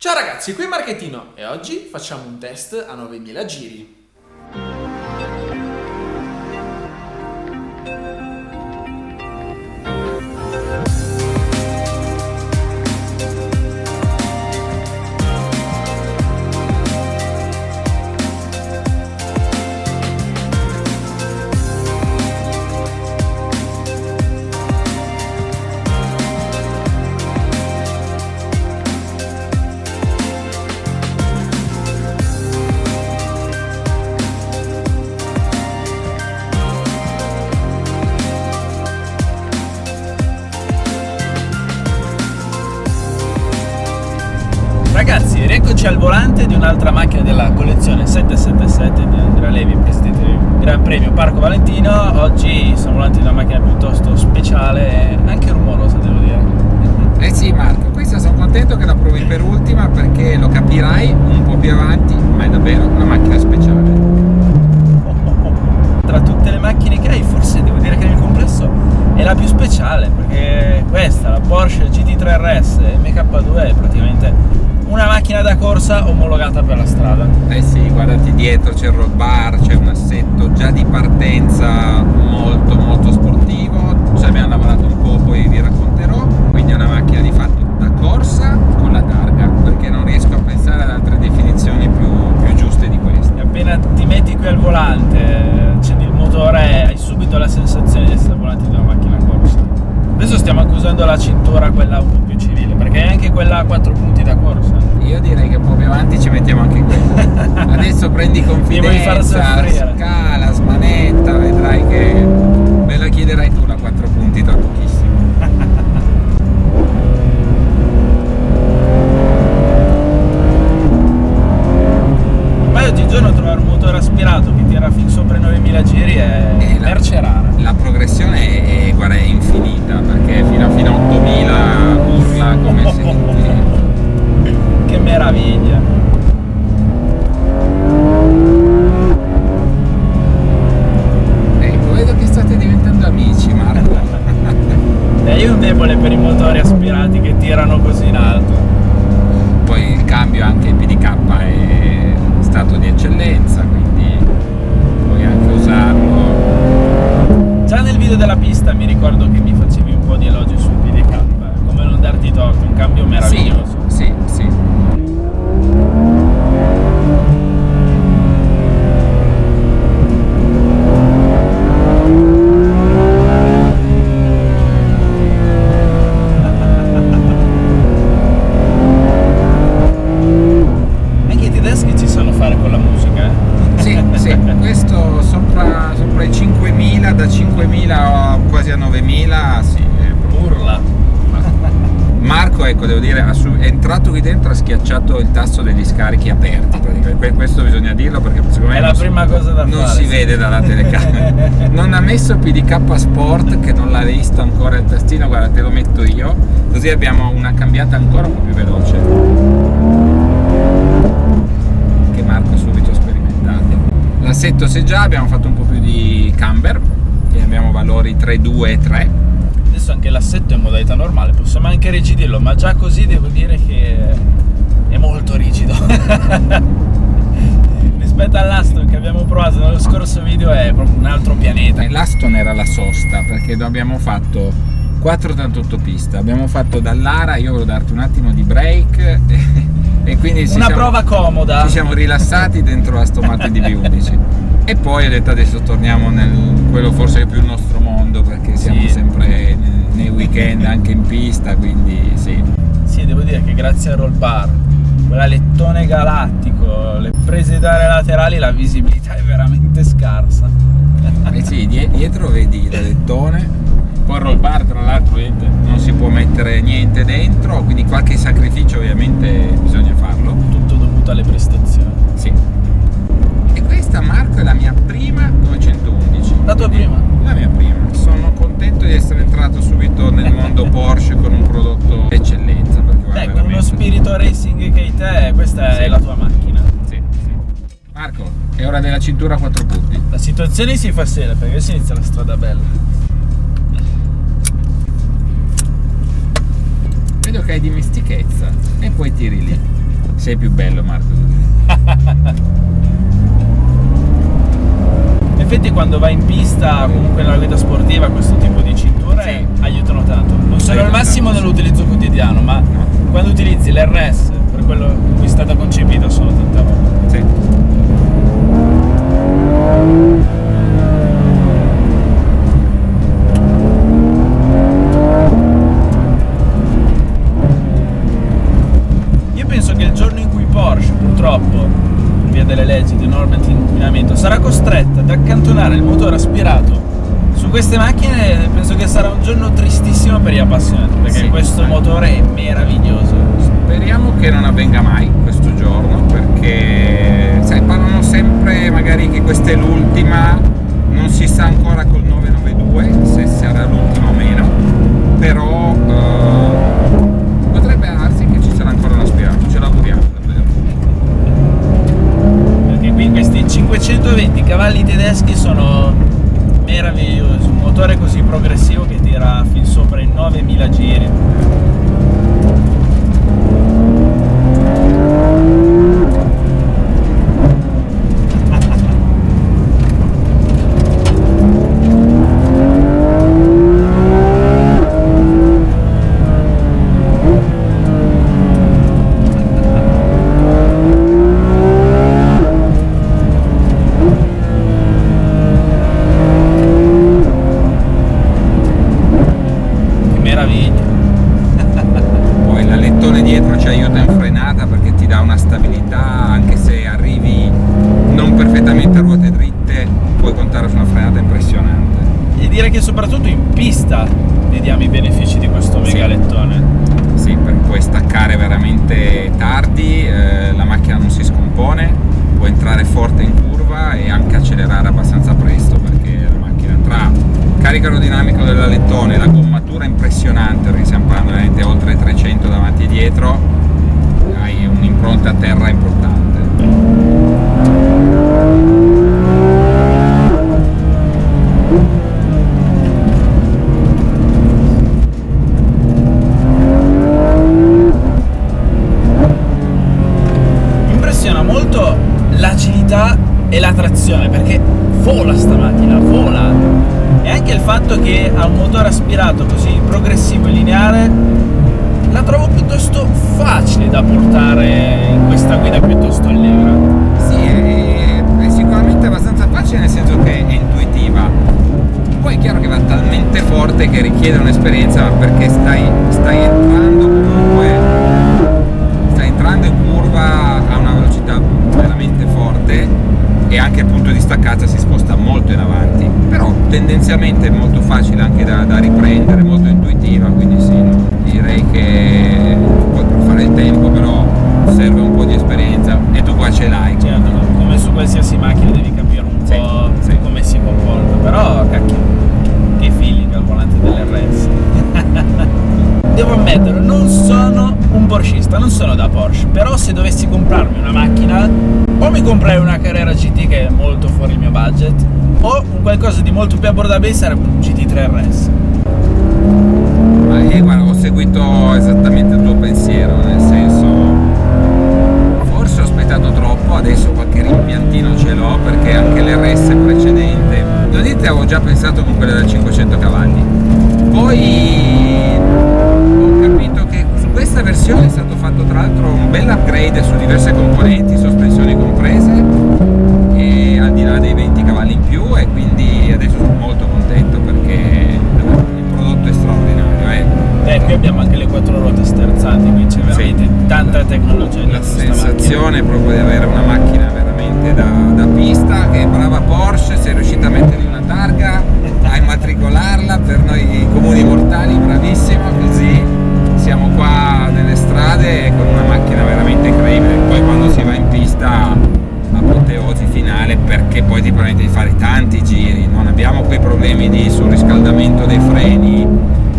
Ciao ragazzi, qui Marchettino e oggi facciamo un test a 9000 giri. Ragazzi, rieccoci al volante di un'altra macchina della collezione 777 di Andrea Levi, presidente del Gran Premio Parco Valentino. Oggi siamo volante di una macchina piuttosto speciale e anche rumorosa, devo dire. Eh sì Marco, questa sono contento che la provi per ultima perché lo capirai un po' più avanti, ma è davvero una macchina speciale. Tra tutte le macchine che hai, forse devo dire che nel complesso è la più speciale, perché questa, la Porsche GT3 RS MK2, è praticamente una macchina da corsa omologata per la strada. Eh sì, guardati dietro, c'è il roll bar, c'è un assetto già di partenza molto sportivo, ci abbiamo lavorato un po', poi vi racconterò. Quindi è una macchina di fatto da corsa con la targa, perché non riesco a pensare ad altre definizioni più giuste di queste. Appena ti metti qui al volante, accendi il motore, hai subito la sensazione di essere al volante di una macchina corsa. Adesso stiamo accusando la cintura, quella un po' più civile, perché è anche quella a 4 punti da corsa. Io direi che un po' più avanti ci mettiamo anche quella. Adesso prendi confidenza, scala, smanetta, vedrai che me la chiederai tu la 4 punti tra pochissimo. Ma oggigiorno trovare un motore aspirato che tira fin sopra i 9000 giri è merce rara. La progressione guarda, è infinita, perché fino a 8000 urla come senti. Che meraviglia! Ecco, vedo che state diventando amici, Marco. Io ho un debole per i motori aspirati che tirano così in alto. Poi il cambio anche il PDK è stato di eccellenza, quindi puoi anche usarlo. Già nel video della pista mi ricordo che mi facevi un po' di elogi sul PDK, come non darti torto, un cambio meraviglioso. Sì. Anche i tedeschi ci sanno fare con la musica, Sì, questo sopra i 5.000, da 5.000 quasi a 9.000, sì. Urla. Marco, ecco, devo dire, è entrato qui dentro e ha schiacciato il tasto degli scarichi aperti, praticamente. Questo bisogna dirlo perché secondo me È la prima cosa da non fare. si vede dalla telecamera. Non ha messo PDK Sport, che non l'ha visto ancora il tastino, guarda, te lo metto io, così abbiamo una cambiata ancora un po' più veloce, che Marco subito sperimentate. L'assetto se già abbiamo fatto un po' più di camber, e abbiamo valori 3.2 e 3. Adesso anche l'assetto è in modalità normale, possiamo anche rigidirlo, ma già così devo dire che è molto rigido. Rispetto all'Aston che abbiamo provato nello scorso video è proprio un altro pianeta. L'Aston era la sosta, perché abbiamo fatto 488 piste, abbiamo fatto dall'Ara, io volevo darti un attimo di break e quindi Prova comoda. ci siamo rilassati dentro Aston Martin DB11 e poi ho detto adesso torniamo nel quello forse più il nostro mondo, perché siamo sempre nei weekend anche in pista, quindi sì, devo dire che grazie al roll bar, quell'alettone galattico, le prese d'aria laterali, la visibilità è veramente scarsa. eh sì, dietro vedi l'alettone, poi il roll bar tra l'altro non si può mettere niente dentro, quindi qualche sacrificio ovviamente bisogna farlo. Tutto dovuto alle prestazioni. Sì. E questa, Marco, è la mia prima 911. La tua prima? La mia prima. Sono contento di essere entrato subito nel mondo Porsche con un prodotto d'eccellenza. Perché Con uno spirito racing che hai te, questa è la tua macchina. Sì. Marco, è ora della cintura a 4 punti. La situazione si fa sera perché adesso inizia la strada bella. Vedo che hai dimestichezza e poi tiri lì. Sei più bello, Marco. In effetti quando vai in pista, comunque nella guida sportiva, questo tipo di cinture Sì. aiutano tanto. Non sono al Aiutano massimo tanto, sì. nell'utilizzo quotidiano, ma No. quando utilizzi l'RS per quello in cui è stata concepita sono tanta roba. Sì. Io penso che il giorno in cui Porsche, purtroppo, per via delle leggi di norme anti-inquinamento, sarà costretta ad accantonare il motore aspirato su queste macchine, penso che sarà un giorno tristissimo per gli appassionati, perché Sì, questo motore è meraviglioso. Speriamo che non avvenga mai questo giorno, perché sai, parlano sempre magari che questa è l'ultima, non si sa ancora col 992 se sarà l'ultima o meno, però potrebbe darsi che ci sarà ancora un aspirato, ce l'auguriamo davvero. Perché qui questi 520 cavalli tedeschi sono meravigliosi, un motore così progressivo che tira fin sopra i 9000 giri. Che meraviglia! Poi l'alettone dietro ci aiuta in frenata perché ti dà una stabilità, anche se arrivi non perfettamente a ruote dritte, puoi contare su una frenata impressionante. E direi che soprattutto in pista vediamo i benefici di questo Sì. megalettone. Sì, perché puoi staccare veramente tardi, la macchina non si scompone, puoi entrare forte in curva e anche accelerare abbastanza presto, perché la macchina tra carico aerodinamico dell'alettone e la gommatura impressionante, perché stiamo parlando veramente oltre 300 davanti e dietro, hai un'impronta a terra importante. Mi impressiona molto l'agilità e la trazione, perché vola sta macchina, vola! E anche il fatto che ha un motore aspirato così progressivo e lineare la trovo piuttosto facile da portare in questa guida piuttosto allegra. Sì, è sicuramente abbastanza facile, nel senso che è intuitiva. Poi è chiaro che va talmente forte che richiede un'esperienza, ma perché stai entrando comunque, stai entrando in curva a una velocità veramente forte e anche il punto di staccata si sposta molto in avanti, però tendenzialmente è molto facile anche da riprendere, molto intuitiva, quindi sì, no, direi che poi per fare il tempo però serve un po' di esperienza e tu qua ce l'hai. Certo, come su qualsiasi macchina devi capire un Sì, po' sì. come si comporta, però cacchio, che feeling al volante dell'RS. Devo ammettere, non sono un porschista, non sono da Porsche, però se dovessi comprarmi una macchina, o mi comprerei una Carrera GT che è molto fuori il mio budget, o un qualcosa di molto più abbordabile sarebbe un GT3 RS. Ma guarda, ho seguito esattamente il tuo pensiero, nel senso, forse ho aspettato troppo, adesso qualche rimpiantino ce l'ho perché anche l'RS precedente, devo dire, avevo già pensato con quella da 500 cavalli, poi ho capito che su questa versione è stato fatto tra l'altro un bel upgrade su diverse componenti, sospensioni comprese, e al di là dei 20 cavalli in più, e quindi adesso sono molto contento perché il prodotto è straordinario. Qui abbiamo anche le 4 ruote sterzanti, quindi c'è veramente tanta tecnologia La dentro questa sensazione è proprio di avere una macchina veramente da pista, che brava Porsche, sei riuscita a mettergli una targa, a immatricolarla per noi comuni mortali, bravissima, così siamo qua nelle strade con una macchina veramente incredibile. Poi quando si va in pista, apoteosi finale, perché poi ti permette di fare tanti giri, non abbiamo quei problemi di surriscaldamento dei freni,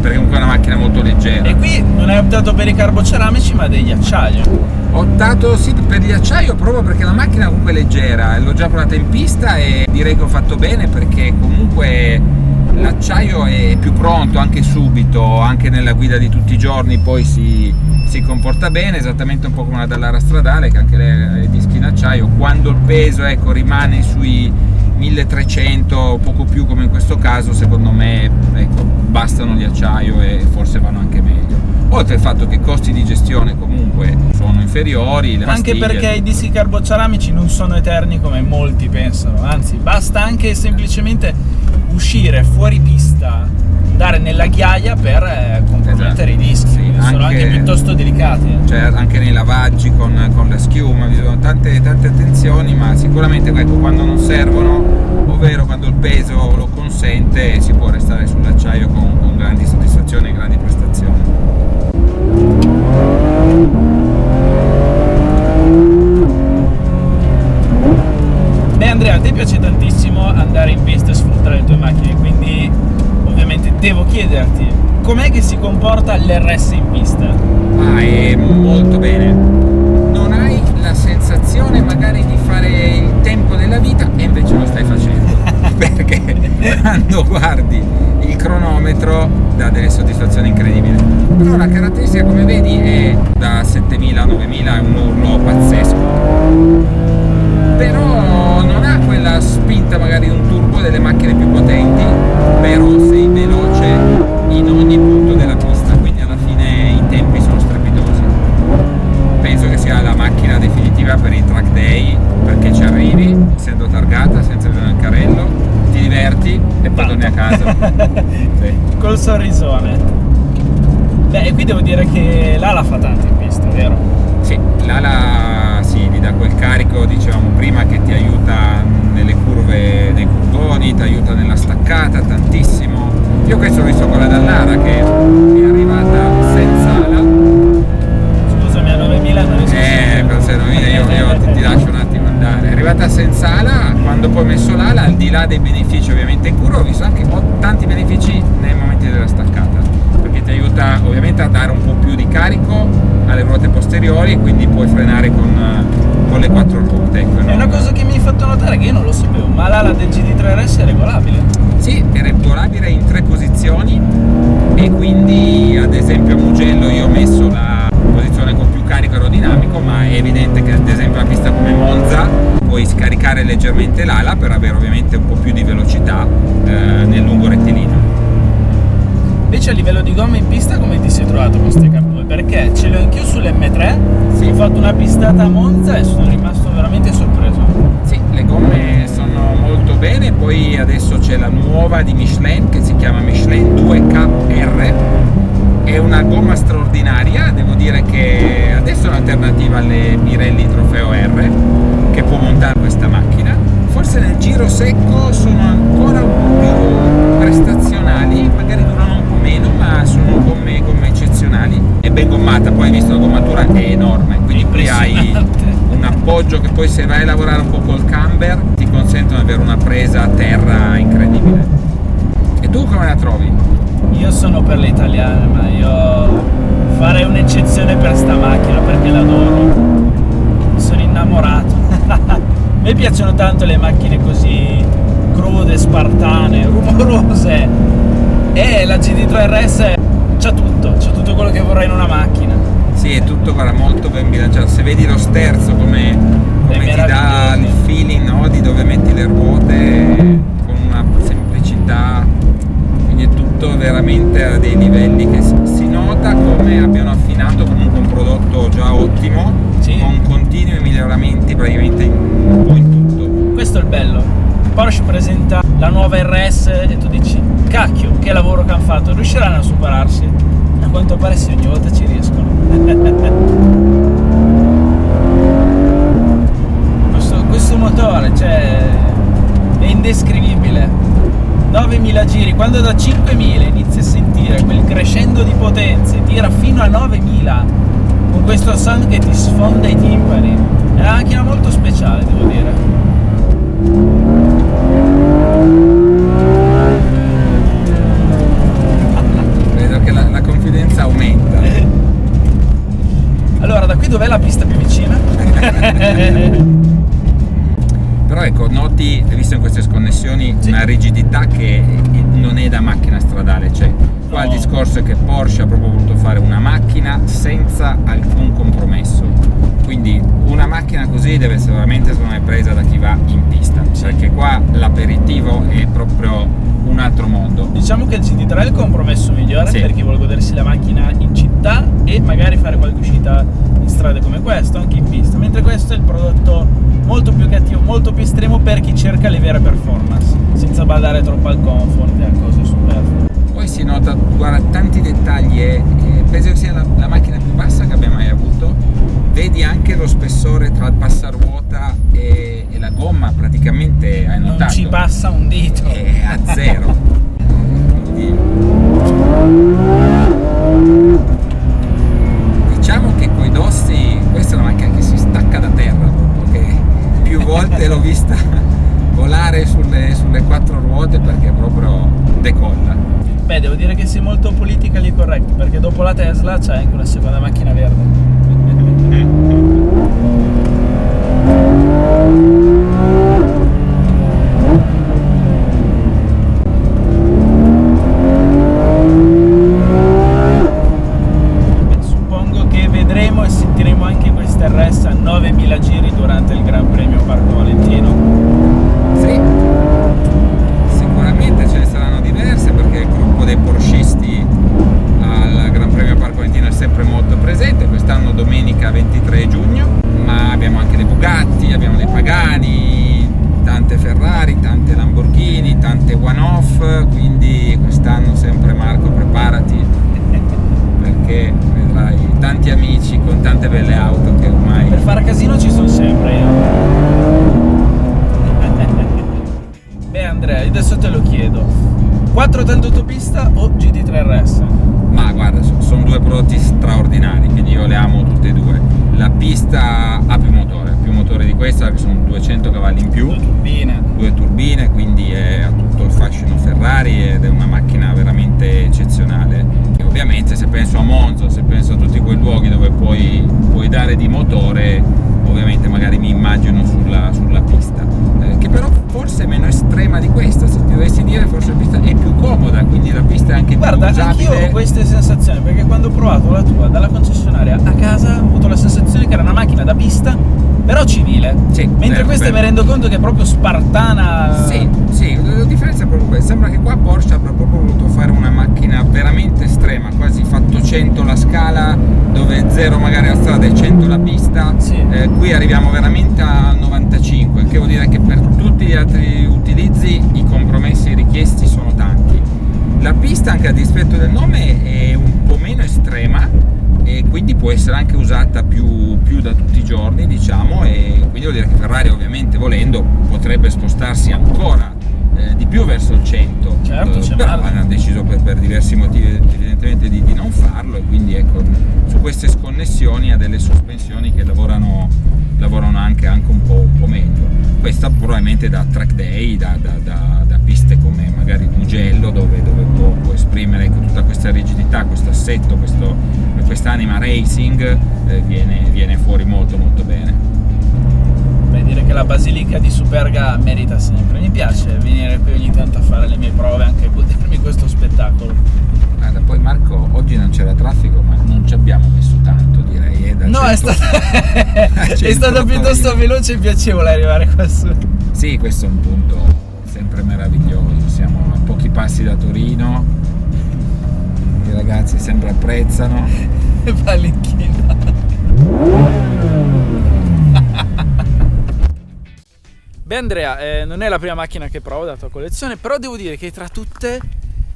perché comunque è una macchina molto leggera. E qui non hai optato per i carboceramici ma degli acciaio. Ho optato sì per gli acciaio proprio perché la macchina comunque è leggera, l'ho già provata in pista e direi che ho fatto bene, perché comunque l'acciaio è più pronto anche subito, anche nella guida di tutti i giorni, poi si comporta bene, esattamente un po' come una Dallara stradale, che anche lei ha i dischi in acciaio. Quando il peso, ecco, rimane sui 1300, poco più come in questo caso, secondo me, ecco, bastano gli acciaio e forse vanno anche meglio. Oltre al fatto che i costi di gestione comunque sono inferiori, le Anche pastiglie... perché i dischi carboceramici non sono eterni come molti pensano, anzi basta anche semplicemente uscire fuori pista, andare nella ghiaia per compromettere i dischi, Sì, sono anche piuttosto delicati. Cioè anche nei lavaggi con la schiuma bisogna tante attenzioni, ma sicuramente, ecco, quando non servono, ovvero quando il peso lo consente, si può restare sull'acciaio con grandi soddisfazioni e grandi prestazioni. Beh Andrea, a te piace tantissimo andare in pista e sfruttare le tue macchine, quindi ovviamente devo chiederti com'è che si comporta l'RS in pista? È molto bene, non hai la sensazione magari di fare il tempo della vita e invece lo stai facendo perché quando guardi il cronometro dà delle soddisfazioni incredibili. Però la caratteristica, come vedi, è da 7000 a 9000, è un urlo pazzesco, però non ha quella spinta magari di un turbo delle macchine più potenti, però sei veloce in ogni punto della pista, quindi alla fine i tempi sono strepitosi. Penso che sia la macchina definitiva per i track day, perché ci arrivi essendo targata, senza avere il carrello, ti diverti e poi torni a casa. Sì. Col sorrisone. Beh, e qui devo dire che l'ala fa tanto in pista, vero? Sì, l'ala sì, gli dà quel carico, dicevamo prima, che ti aiuta nelle curve, nei curvoni, ti aiuta nella staccata tantissimo. Io questo l'ho visto con la Dallara, che è arrivata senza ala. Scusami, a 9000 non riesco Per 9000 io ti lascio un attimo andare. È arrivata senza ala, quando poi ho messo l'ala, al di là dei benefici ovviamente in curva, ho visto anche tanti benefici nei momenti della staccata, perché ti aiuta ovviamente a dare un po' più di carico alle ruote posteriori e quindi puoi frenare con le quattro ruote. È una cosa che mi hai fatto notare che io non lo sapevo, ma l'ala del GT3RS è regolabile. Sì, è regolabile in 3 posizioni e quindi ad esempio a Mugello io ho messo la posizione con più carico aerodinamico, ma è evidente che ad esempio a una pista come Monza puoi scaricare leggermente l'ala per avere ovviamente un po' più di velocità nel lungo rettilineo. Invece a livello di gomme in pista come ti sei trovato con queste K2? Perché ce l'ho anch'io sull'M3, Sì. ho fatto una pistata a Monza e sono rimasto veramente sorpreso. Sì, le gomme sono molto bene, poi adesso c'è la nuova di Michelin che si chiama Michelin 2KR, è una gomma straordinaria, devo dire che adesso è un'alternativa alle Pirelli Trofeo R che può montare questa macchina. Forse nel giro secco sono ancora un po' più prestazionali, magari durano un po' meno, ma sono gomme eccezionali. È ben gommata, poi hai visto la gommatura è enorme, quindi qui hai un appoggio che poi se vai a lavorare un po' col camber ti consentono di avere una presa a terra incredibile. E tu come la trovi? Io sono per le italiane, ma io farei un'eccezione per sta macchina perché l'adoro, sono innamorato. A me piacciono tanto le macchine così crude, spartane, rumorose, e la GT3RS c'ha tutto quello che vorrei in una macchina. Sì, è tutto, guarda, molto ben bilanciato. Se vedi lo sterzo come ti dà il feeling, no, di dove metti le ruote, con una semplicità, quindi è tutto veramente a dei livelli che si nota come abbiano affinato comunque un prodotto già ottimo, Sì. con continui miglioramenti praticamente un po' in tutto. Questo è il bello. Porsche presenta la nuova RS e tu dici cacchio, che lavoro che hanno fatto, riusciranno a superarsi? A quanto pare sì, ogni volta ci riescono. questo motore, cioè, è indescrivibile. 9000 giri, quando da 5000 inizi a sentire quel crescendo di potenze, tira fino a 9000 con questo sound che ti sfonda i timpani. È una macchina molto speciale, devo dire. Vedo che la confidenza aumenta. Allora, da qui dov'è la pista più vicina? Però ecco, noti, visto in queste sconnessioni, una rigidità che non è da macchina stradale, cioè qua il discorso è che Porsche ha proprio voluto fare una macchina senza alcun compromesso, quindi una macchina così deve essere veramente, secondo me, presa da chi va in pista, perché qua l'aperitivo è proprio un altro mondo. Diciamo che il GT3 è il compromesso migliore per chi vuole godersi la macchina in città e magari fare qualche uscita in strade come questo, anche in pista, mentre questo è il prodotto molto più cattivo, molto più estremo per chi cerca le vere performance, senza badare troppo al comfort e a cose superflue. Poi si nota, guarda, tanti dettagli, penso che sia la macchina più bassa che abbia mai avuto. Vedi anche lo spessore tra il passaruota e la gomma, praticamente hai notato. Non ci passa un dito. È a zero. Quindi, diciamo che coi dossi questa è una macchina che si stacca da terra, perché più volte l'ho vista volare sulle quattro ruote perché proprio decolla. Beh, devo dire che sei molto politically correct, perché dopo la Tesla c'è anche una seconda macchina verde. Suppongo che vedremo e sentiremo anche questa RS a 9000 giri durante il Gran Premio Parco Valentino. Sì, sicuramente ce ne saranno diverse perché il gruppo dei porschisti al Gran Premio Parco Valentino è sempre molto presente. Quest'anno domenica 23 giugno, ma abbiamo anche dei Bugatti, abbiamo dei Pagani, tante Ferrari, tante Lamborghini, tante one-off, quindi quest'anno sempre Marco preparati perché vedrai tanti amici con tante belle auto che ormai... Per fare casino ci sono sempre io. Beh Andrea, adesso te lo chiedo, 488 pista o GT3 RS? Ma guarda, sono due prodotti straordinari, quindi io le amo tutte e due. La pista ha più motore di questa, che sono 200 cavalli in più, due turbine, quindi ha tutto il fascino Ferrari ed è una macchina veramente eccezionale. E ovviamente se penso a Monza, se penso a tutti quei luoghi dove puoi dare di motore, ovviamente magari mi immagino sulla pista, che però forse è meno estrema di questa, se ti dovessi dire forse la pista è più comoda, quindi la pista è anche più usabile. Guarda, anch'io ho queste sensazioni, perché quando ho provato la tua dalla concessionaria a casa ho avuto la sensazione che era una macchina da pista, però civile, mentre questa mi rendo conto che è proprio spartana. Sì, la differenza è proprio questa, sembra che qua Porsche abbia proprio voluto fare una macchina veramente estrema, quasi fatto 100 la scala, dove 0 magari la strada e 100 la pista, qui arriviamo veramente a 95, che vuol dire che per tutti gli altri utilizzi i compromessi richiesti sono tanti. La pista, anche a dispetto del nome, è un po' meno estrema e quindi può essere anche usata più da tutti i giorni, diciamo, e quindi vuol dire che Ferrari, ovviamente volendo, potrebbe spostarsi ancora di più verso il 100, però hanno deciso per diversi motivi evidentemente di non farlo, e quindi ecco, su queste sconnessioni ha delle sospensioni che lavorano anche un po' meglio. Questa probabilmente da track day, da piste come magari Mugello, dove può esprimere tutta questa rigidità, questo assetto, quest'anima racing, viene fuori molto molto bene. Beh, dire che la Basilica di Superga merita sempre. Mi piace venire qui ogni tanto a fare le mie prove, anche a godermi questo spettacolo. Guarda, poi Marco, oggi non c'era traffico, ma non ci abbiamo messo tanto, direi. No, è stato piuttosto veloce e piacevole arrivare qua su. Sì, questo è un punto sempre meraviglioso. Siamo a pochi passi da Torino, i ragazzi sempre apprezzano. Palinchina. Beh Andrea, non è la prima macchina che provo della tua collezione, però devo dire che tra tutte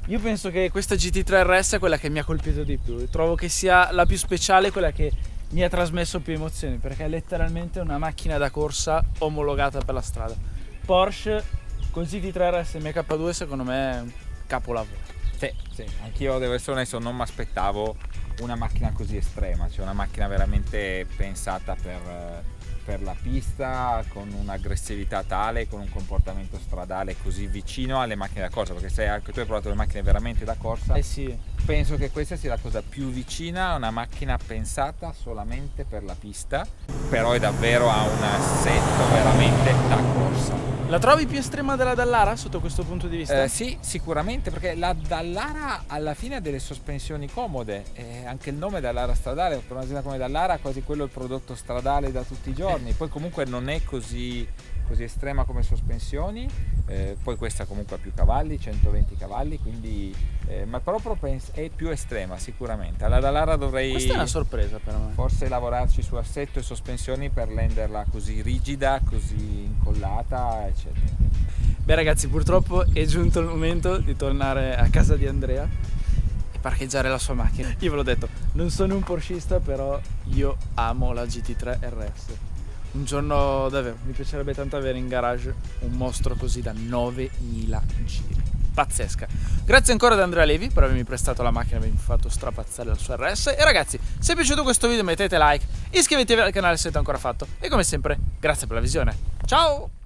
io penso che questa GT3 RS è quella che mi ha colpito di più. Trovo che sia la più speciale, quella che mi ha trasmesso più emozioni, perché è letteralmente una macchina da corsa omologata per la strada. Porsche con GT3 RS MK2 secondo me è un capolavoro. Sì, anch'io devo essere onesto, non mi aspettavo una macchina così estrema, cioè una macchina veramente pensata per la pista, con un'aggressività tale, con un comportamento stradale così vicino alle macchine da corsa, perché se anche tu hai provato le macchine veramente da corsa, sì, penso che questa sia la cosa più vicina a una macchina pensata solamente per la pista. però è davvero a un assetto veramente da corsa. La trovi più estrema della Dallara sotto questo punto di vista? Sì, sicuramente, perché la Dallara alla fine ha delle sospensioni comode, anche il nome Dallara stradale, per un'azienda come Dallara quasi quello è il prodotto stradale da tutti i giorni, poi comunque non è così estrema come sospensioni, poi questa comunque ha più cavalli, 120 cavalli, quindi ma proprio è più estrema sicuramente. Alla Dallara dovrei Questa è una sorpresa per me. forse lavorarci su assetto e sospensioni per renderla così rigida, così incollata, eccetera. Beh ragazzi, purtroppo è giunto il momento di tornare a casa di Andrea e parcheggiare la sua macchina. Io ve l'ho detto, non sono un porschista, però io amo la GT3 RS. Un giorno davvero mi piacerebbe tanto avere in garage un mostro così da 9000 giri. Pazzesca. Grazie ancora ad Andrea Levi per avermi prestato la macchina e avermi fatto strapazzare la sua RS. E ragazzi, se è piaciuto questo video mettete like, iscrivetevi al canale se non l'avete ancora fatto e come sempre grazie per la visione. Ciao!